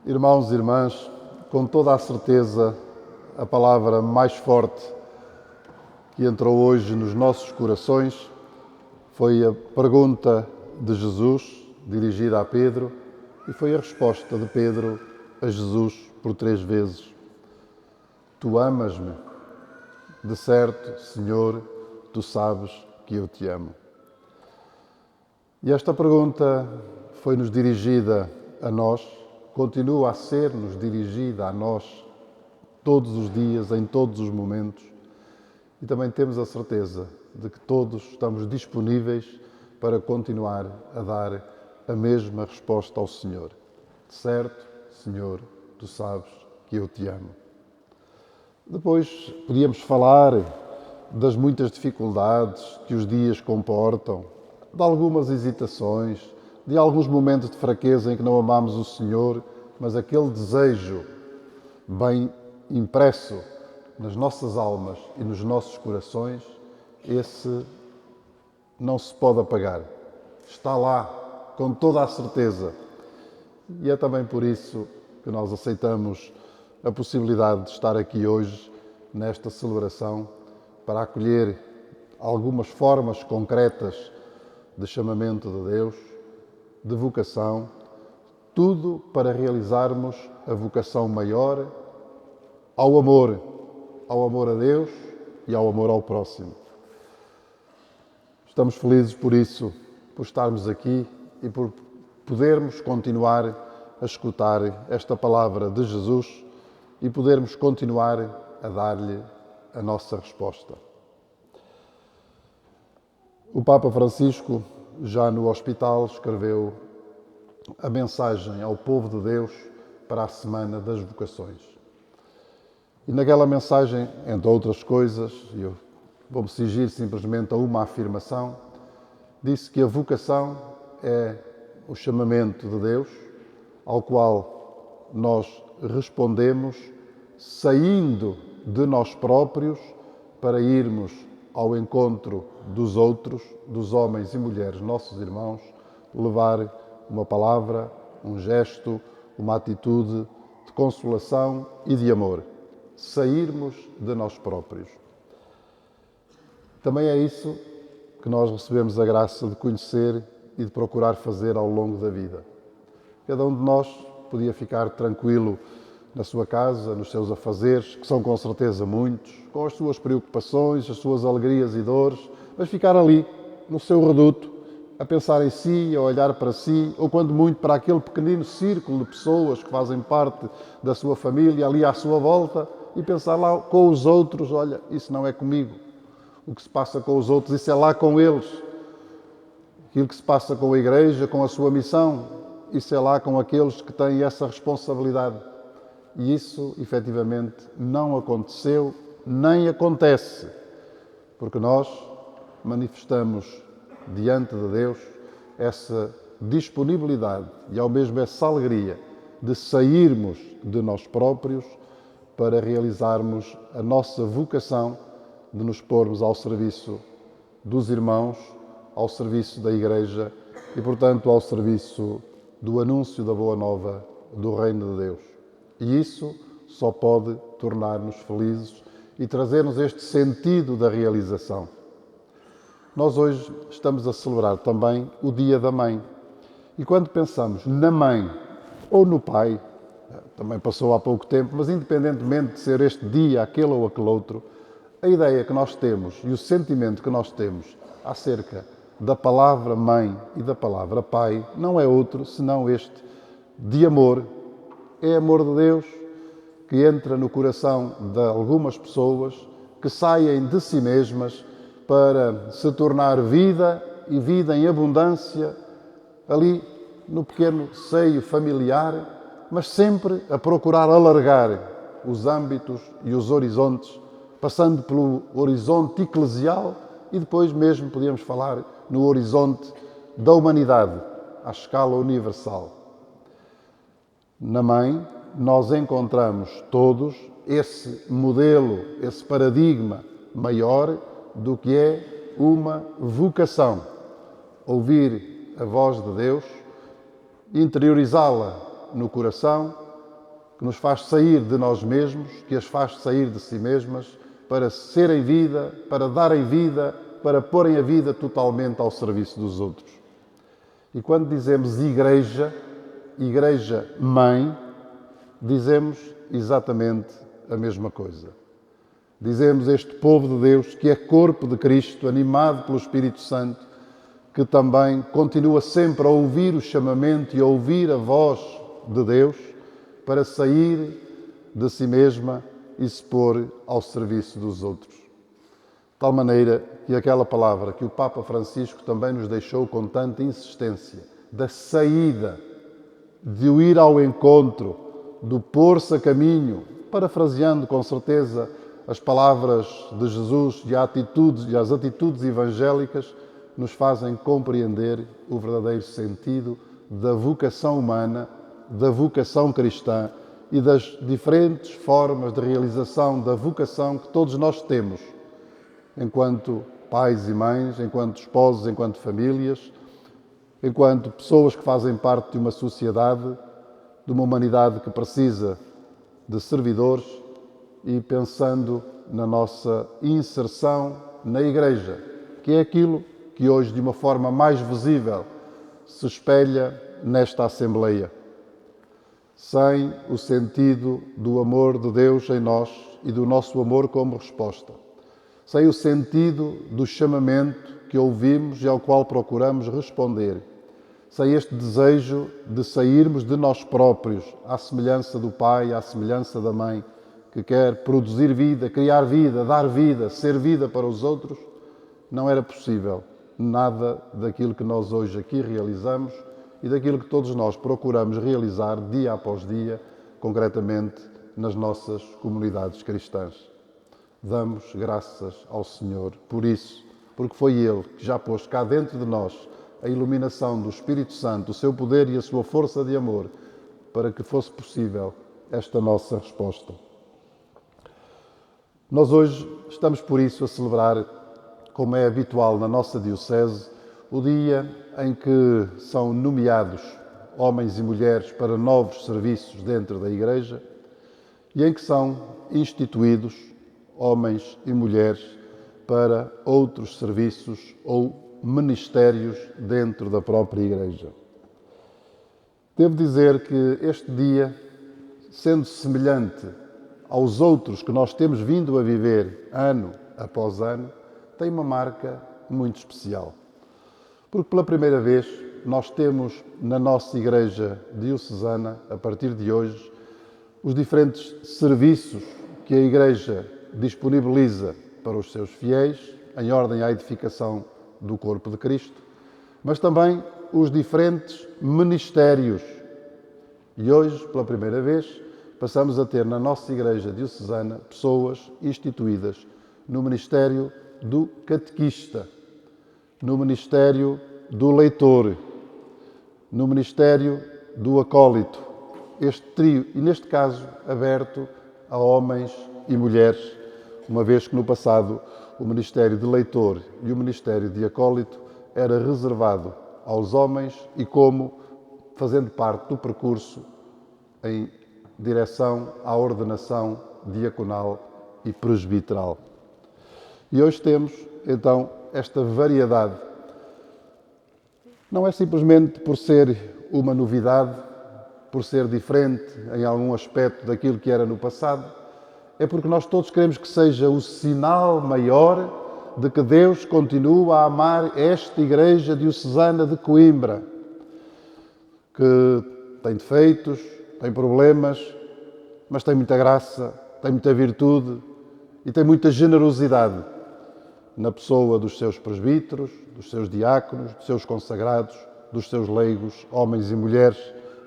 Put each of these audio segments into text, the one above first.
Irmãos e irmãs, com toda a certeza, a palavra mais forte que entrou hoje nos nossos corações foi a pergunta de Jesus, dirigida a Pedro, e foi a resposta de Pedro a Jesus por 3 vezes. Tu amas-me? De certo, Senhor, tu sabes que eu te amo. E esta pergunta foi-nos dirigida a nós, continua a ser-nos dirigida a nós todos os dias, em todos os momentos, e também temos a certeza de que todos estamos disponíveis para continuar a dar a mesma resposta ao Senhor. De certo, Senhor, tu sabes que eu te amo. Depois podíamos falar das muitas dificuldades que os dias comportam, de algumas hesitações, de alguns momentos de fraqueza em que não amamos o Senhor, mas aquele desejo bem impresso nas nossas almas e nos nossos corações, esse não se pode apagar. Está lá, com toda a certeza. E é também por isso que nós aceitamos a possibilidade de estar aqui hoje, nesta celebração, para acolher algumas formas concretas de chamamento de Deus, de vocação, tudo para realizarmos a vocação maior ao amor a Deus e ao amor ao próximo. Estamos felizes por isso, por estarmos aqui e por podermos continuar a escutar esta palavra de Jesus e podermos continuar a dar-lhe a nossa resposta. O Papa Francisco, já no hospital, escreveu a mensagem ao povo de Deus para a Semana das Vocações. E naquela mensagem, entre outras coisas, eu vou-me cingir simplesmente a uma afirmação, disse que a vocação é o chamamento de Deus, ao qual nós respondemos saindo de nós próprios para irmos ao encontro dos outros, dos homens e mulheres, nossos irmãos, levar uma palavra, um gesto, uma atitude de consolação e de amor. Sairmos de nós próprios. Também é isso que nós recebemos a graça de conhecer e de procurar fazer ao longo da vida. Cada um de nós podia ficar tranquilo na sua casa, nos seus afazeres, que são com certeza muitos, com as suas preocupações, as suas alegrias e dores, mas ficar ali, no seu reduto, a pensar em si, a olhar para si, ou quando muito para aquele pequenino círculo de pessoas que fazem parte da sua família, ali à sua volta, e pensar lá com os outros, olha, isso não é comigo. O que se passa com os outros, isso é lá com eles. Aquilo que se passa com a Igreja, com a sua missão, isso é lá com aqueles que têm essa responsabilidade. E isso, efetivamente, não aconteceu, nem acontece, porque nós manifestamos diante de Deus essa disponibilidade e ao mesmo essa alegria de sairmos de nós próprios para realizarmos a nossa vocação de nos pormos ao serviço dos irmãos, ao serviço da Igreja e, portanto, ao serviço do anúncio da Boa Nova do Reino de Deus. E isso só pode tornar-nos felizes e trazer-nos este sentido da realização. Nós hoje estamos a celebrar também o Dia da Mãe. E quando pensamos na mãe ou no pai, também passou há pouco tempo, mas independentemente de ser este dia, aquele ou aquele outro, a ideia que nós temos e o sentimento que nós temos acerca da palavra mãe e da palavra pai não é outro senão este de amor. É amor de Deus que entra no coração de algumas pessoas que saem de si mesmas para se tornar vida e vida em abundância ali no pequeno seio familiar, mas sempre a procurar alargar os âmbitos e os horizontes, passando pelo horizonte eclesial e depois mesmo podíamos falar no horizonte da humanidade, à escala universal. Na mãe, nós encontramos todos esse modelo, esse paradigma maior do que é uma vocação. Ouvir a voz de Deus, interiorizá-la no coração que nos faz sair de nós mesmos, que as faz sair de si mesmas, para serem vida, para darem vida, para porem a vida totalmente ao serviço dos outros. E quando dizemos igreja, igreja-mãe, dizemos exatamente a mesma coisa. Dizemos este povo de Deus que é corpo de Cristo, animado pelo Espírito Santo, que também continua sempre a ouvir o chamamento e a ouvir a voz de Deus para sair de si mesma e se pôr ao serviço dos outros. De tal maneira que aquela palavra que o Papa Francisco também nos deixou com tanta insistência, da saída, de o ir ao encontro, do pôr-se a caminho, parafraseando com certeza as palavras de Jesus e as atitudes evangélicas, nos fazem compreender o verdadeiro sentido da vocação humana, da vocação cristã e das diferentes formas de realização da vocação que todos nós temos, enquanto pais e mães, enquanto esposos, enquanto famílias, enquanto pessoas que fazem parte de uma sociedade, de uma humanidade que precisa de servidores, e pensando na nossa inserção na Igreja, que é aquilo que hoje, de uma forma mais visível, se espelha nesta Assembleia. Sem o sentido do amor de Deus em nós e do nosso amor como resposta. Sem o sentido do chamamento que ouvimos e ao qual procuramos responder. Sem este desejo de sairmos de nós próprios, à semelhança do pai, à semelhança da mãe, que quer produzir vida, criar vida, dar vida, ser vida para os outros, não era possível nada daquilo que nós hoje aqui realizamos e daquilo que todos nós procuramos realizar dia após dia, concretamente nas nossas comunidades cristãs. Damos graças ao Senhor por isso, porque foi Ele que já pôs cá dentro de nós a iluminação do Espírito Santo, o seu poder e a sua força de amor, para que fosse possível esta nossa resposta. Nós hoje estamos por isso a celebrar, como é habitual na nossa Diocese, o dia em que são nomeados homens e mulheres para novos serviços dentro da Igreja e em que são instituídos homens e mulheres para outros serviços ou ministérios dentro da própria Igreja. Devo dizer que este dia, sendo semelhante aos outros que nós temos vindo a viver ano após ano, tem uma marca muito especial. Porque pela primeira vez nós temos na nossa Igreja Diocesana, a partir de hoje, os diferentes serviços que a Igreja disponibiliza para os seus fiéis, em ordem à edificação do corpo de Cristo, mas também os diferentes ministérios. E hoje, pela primeira vez, passamos a ter na nossa Igreja Diocesana pessoas instituídas no ministério do catequista, no ministério do leitor, no ministério do acólito. Este trio, e neste caso aberto a homens e mulheres, uma vez que no passado o ministério de leitor e o ministério de acólito era reservado aos homens e como fazendo parte do percurso em direção à ordenação diaconal e presbiteral. E hoje temos, então, esta variedade. Não é simplesmente por ser uma novidade, por ser diferente em algum aspecto daquilo que era no passado, é porque nós todos queremos que seja o sinal maior de que Deus continua a amar esta Igreja Diocesana de Coimbra, que tem defeitos, tem problemas, mas tem muita graça, tem muita virtude e tem muita generosidade na pessoa dos seus presbíteros, dos seus diáconos, dos seus consagrados, dos seus leigos, homens e mulheres,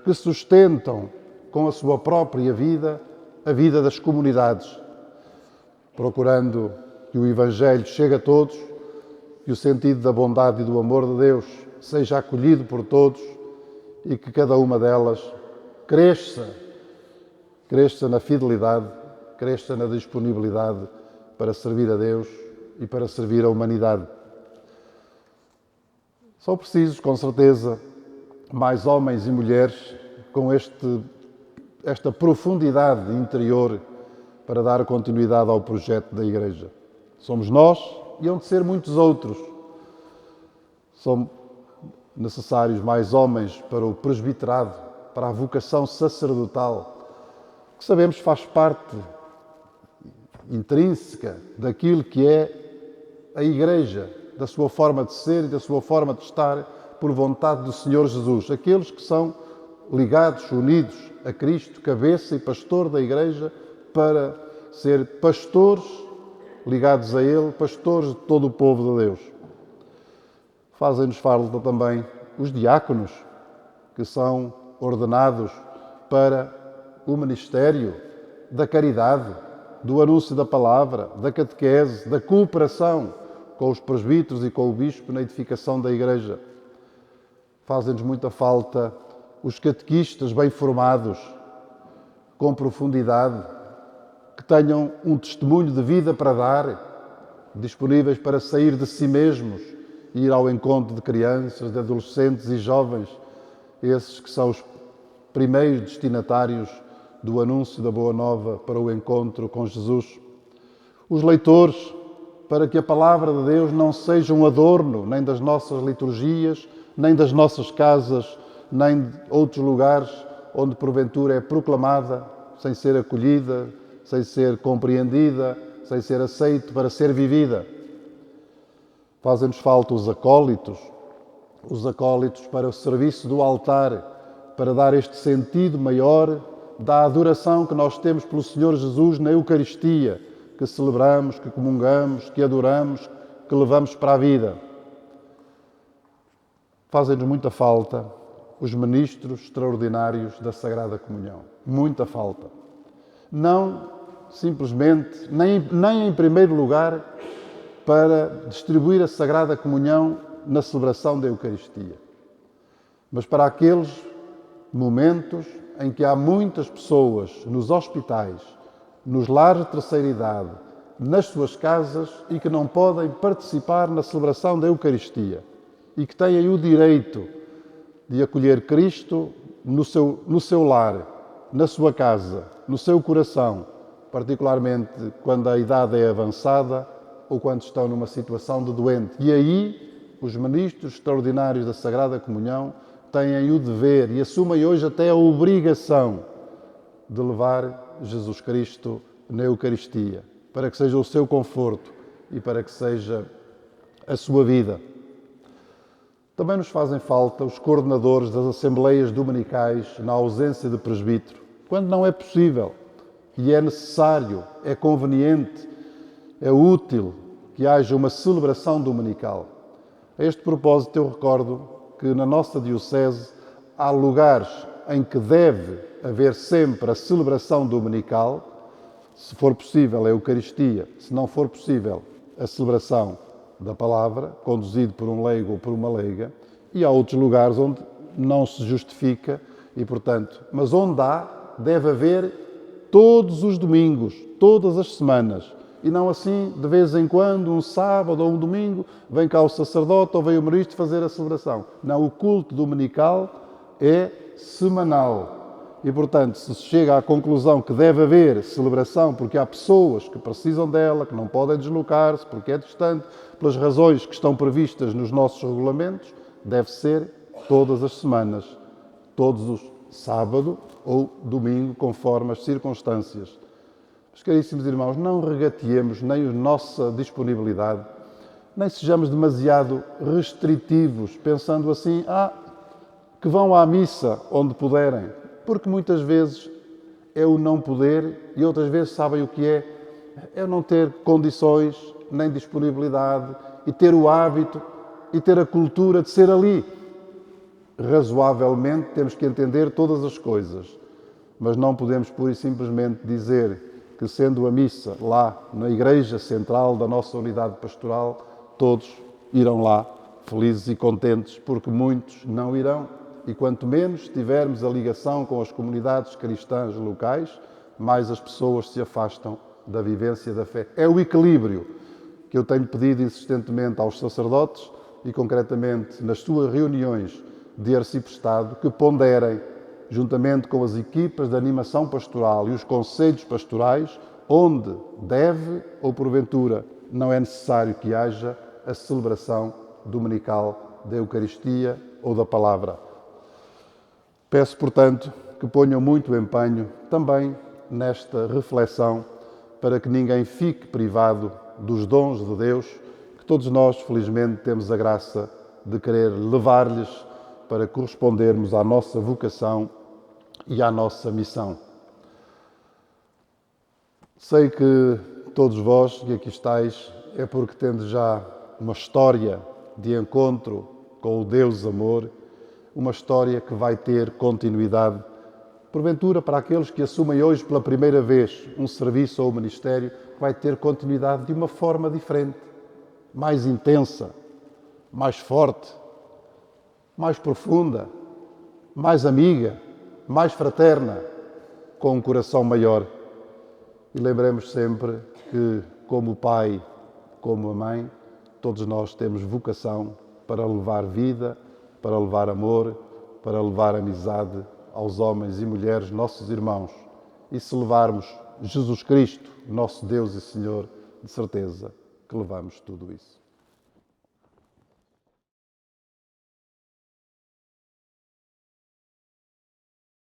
que sustentam com a sua própria vida a vida das comunidades, procurando que o Evangelho chegue a todos, que o sentido da bondade e do amor de Deus seja acolhido por todos e que cada uma delas cresça na fidelidade, cresça na disponibilidade para servir a Deus e para servir a humanidade. São precisos, com certeza, mais homens e mulheres com este esta profundidade interior para dar continuidade ao projeto da Igreja. Somos nós e hão de ser muitos outros. São necessários mais homens para o presbiterado, para a vocação sacerdotal, que sabemos faz parte intrínseca daquilo que é a Igreja, da sua forma de ser e da sua forma de estar, por vontade do Senhor Jesus. Aqueles que são ligados, unidos a Cristo, cabeça e pastor da Igreja, para ser pastores ligados a Ele, pastores de todo o povo de Deus. Fazem-nos falta também os diáconos, que são ordenados para o ministério da caridade, do anúncio da palavra, da catequese, da cooperação com os presbíteros e com o bispo na edificação da Igreja. Fazem-nos muita falta os catequistas bem formados, com profundidade, que tenham um testemunho de vida para dar, disponíveis para sair de si mesmos e ir ao encontro de crianças, de adolescentes e jovens, esses que são os primeiros destinatários do anúncio da Boa Nova para o encontro com Jesus. Os leitores, para que a palavra de Deus não seja um adorno nem das nossas liturgias, nem das nossas casas, nem de outros lugares onde porventura é proclamada sem ser acolhida, sem ser compreendida, sem ser aceita para ser vivida. Fazem-nos falta os acólitos para o serviço do altar, para dar este sentido maior da adoração que nós temos pelo Senhor Jesus na Eucaristia, que celebramos, que comungamos, que adoramos, que levamos para a vida. Fazem-nos muita falta os ministros extraordinários da Sagrada Comunhão. Muita falta. Não simplesmente, nem em primeiro lugar, para distribuir a Sagrada Comunhão na celebração da Eucaristia, mas para aqueles momentos em que há muitas pessoas nos hospitais, nos lares de terceira idade, nas suas casas e que não podem participar na celebração da Eucaristia e que têm o direito de acolher Cristo no seu lar, na sua casa, no seu coração, particularmente quando a idade é avançada ou quando estão numa situação de doente. E aí, os ministros extraordinários da Sagrada Comunhão têm o dever e assumem hoje até a obrigação de levar Jesus Cristo na Eucaristia, para que seja o seu conforto e para que seja a sua vida. Também nos fazem falta os coordenadores das assembleias dominicais na ausência de presbítero, quando não é possível e é necessário, é conveniente, é útil que haja uma celebração dominical. A este propósito, eu recordo que na nossa Diocese há lugares em que deve haver sempre a celebração dominical, se for possível a Eucaristia, se não for possível a celebração da palavra, conduzido por um leigo ou por uma leiga, e há outros lugares onde não se justifica e, portanto, mas onde há, deve haver todos os domingos, todas as semanas, e não assim, de vez em quando, um sábado ou um domingo, vem cá o sacerdote ou vem o ministro fazer a celebração. Não, o culto dominical é semanal. E, portanto, se chega à conclusão que deve haver celebração porque há pessoas que precisam dela, que não podem deslocar-se porque é distante, pelas razões que estão previstas nos nossos regulamentos, deve ser todas as semanas, todos os sábado ou domingo, conforme as circunstâncias. Mas, caríssimos irmãos, não regateemos nem a nossa disponibilidade, nem sejamos demasiado restritivos, pensando assim, que vão à missa onde puderem, porque muitas vezes é o não poder e outras vezes sabem o que é não ter condições nem disponibilidade e ter o hábito e ter a cultura de ser ali. Razoavelmente temos que entender todas as coisas, mas não podemos pura e simplesmente dizer que, sendo a missa lá na igreja central da nossa unidade pastoral, todos irão lá felizes e contentes, porque muitos não irão. E quanto menos tivermos a ligação com as comunidades cristãs locais, mais as pessoas se afastam da vivência da fé. É o equilíbrio que eu tenho pedido insistentemente aos sacerdotes e concretamente nas suas reuniões de arciprestado, que ponderem juntamente com as equipas de animação pastoral e os conselhos pastorais, onde deve ou porventura não é necessário que haja a celebração dominical da Eucaristia ou da Palavra. Peço, portanto, que ponham muito empenho também nesta reflexão para que ninguém fique privado dos dons de Deus, que todos nós, felizmente, temos a graça de querer levar-lhes para correspondermos à nossa vocação e à nossa missão. Sei que todos vós que aqui estáis é porque tendes já uma história de encontro com o Deus Amor, uma história que vai ter continuidade. Porventura, para aqueles que assumem hoje pela primeira vez um serviço ou um ministério, vai ter continuidade de uma forma diferente, mais intensa, mais forte, mais profunda, mais amiga, mais fraterna, com um coração maior. E lembremos sempre que, como o pai, como a mãe, todos nós temos vocação para levar vida, para levar amor, para levar amizade aos homens e mulheres, nossos irmãos. E se levarmos Jesus Cristo, nosso Deus e Senhor, de certeza que levamos tudo isso.